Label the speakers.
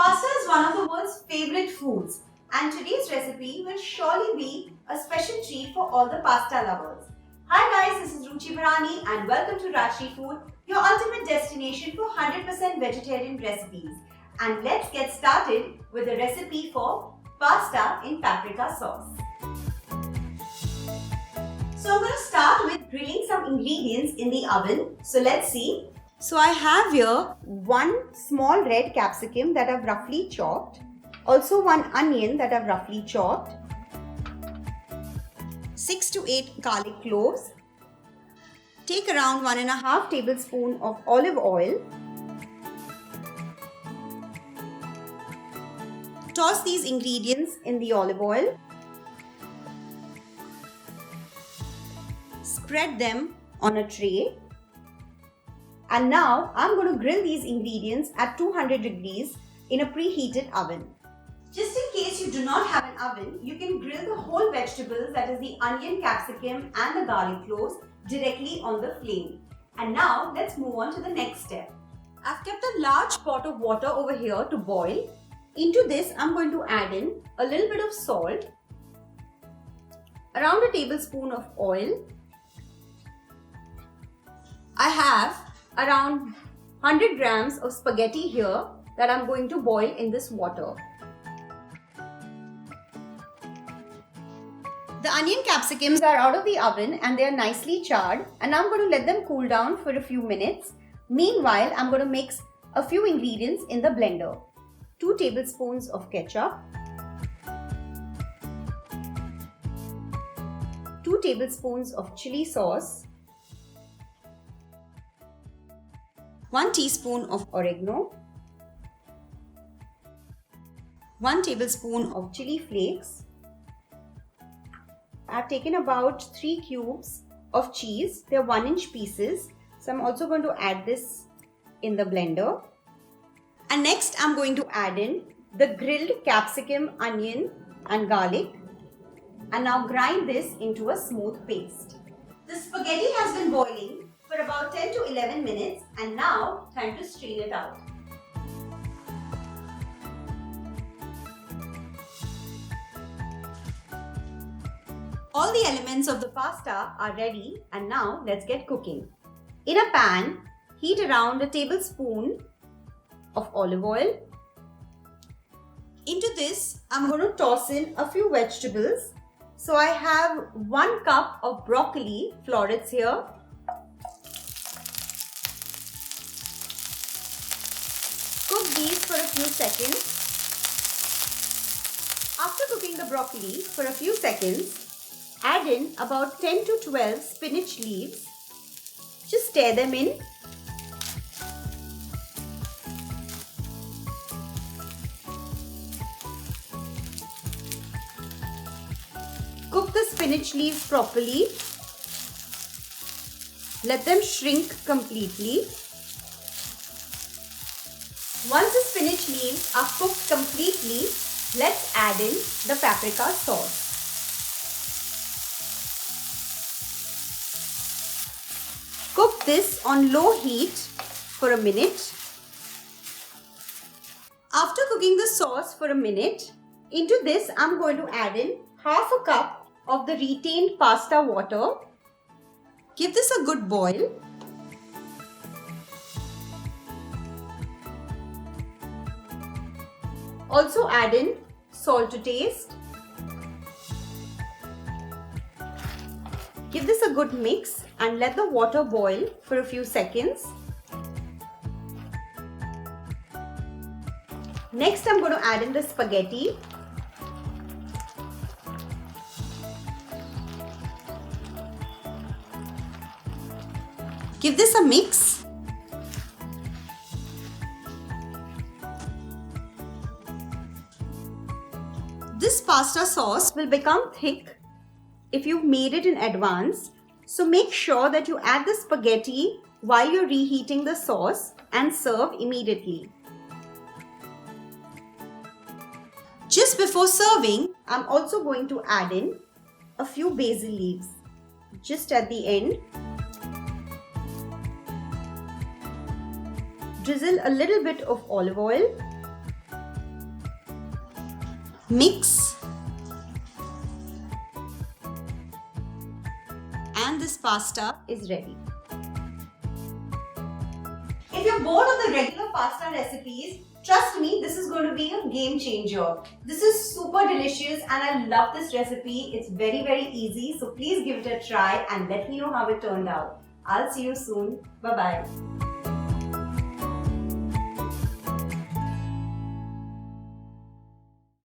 Speaker 1: Pasta is one of the world's favorite foods, and today's recipe will surely be a special treat for all the pasta lovers. Hi guys, this is Ruchi Bharani and welcome to Rajshri Food, your ultimate destination for 100% vegetarian recipes. And let's get started with the recipe for pasta in paprika sauce. So I'm going to start with grilling some ingredients in the oven. So let's see. So I have here one small red capsicum that I've roughly chopped. Also one onion that I've roughly chopped. 6 to 8 garlic cloves. Take around 1.5 tablespoons of olive oil. Toss these ingredients in the olive oil. Spread them on a tray. And now I'm going to grill these ingredients at 200 degrees in a preheated oven. Just in case you do not have an oven, you can grill the whole vegetables, that is the onion, capsicum and the garlic cloves, directly on the flame. And now let's move on to the next step. I've kept a large pot of water over here to boil. Into this I'm going to add in a little bit of salt, around a tablespoon of oil. I have around 100 grams of spaghetti here that I'm going to boil in this water. The onion capsicums are out of the oven and they are nicely charred, and I'm going to let them cool down for a few minutes. Meanwhile, I'm going to mix a few ingredients in the blender. 2 tablespoons of ketchup, 2 tablespoons of chili sauce, 1 teaspoon of oregano, 1 tablespoon of chili flakes. I've taken about 3 cubes of cheese. They're 1-inch pieces. So I'm also going to add this in the blender. And next I'm going to add in the grilled capsicum, onion and garlic. And now grind this into a smooth paste. The spaghetti has been boiling for about 10 to 11 minutes, and now time to strain it out. All the elements of the pasta are ready, and now let's get cooking. In a pan, heat around a tablespoon of olive oil. Into this, I'm going to toss in a few vegetables. So I have 1 cup of broccoli florets here. Cook these for a few seconds. After cooking the broccoli for a few seconds, add in about 10 to 12 spinach leaves. Just stir them in. Cook the spinach leaves properly. Let them shrink completely. Once the spinach leaves are cooked completely, let's add in the paprika sauce. Cook this on low heat for a minute. After cooking the sauce for a minute, into this I'm going to add in half a cup of the retained pasta water. Give this a good boil. Also add in salt to taste. Give this a good mix and let the water boil for a few seconds. Next I'm going to add in the spaghetti. Give this a mix. This pasta sauce will become thick if you've made it in advance. So make sure that you add the spaghetti while you're reheating the sauce and serve immediately. Just before serving, I'm also going to add in a few basil leaves just at the end. Drizzle a little bit of olive oil. Mix. And this pasta is ready. If you're bored of the regular pasta recipes, trust me, this is going to be a game changer. This is super delicious and I love this recipe. It's very, very easy. So please give it a try and let me know how it turned out. I'll see you soon. Bye-bye.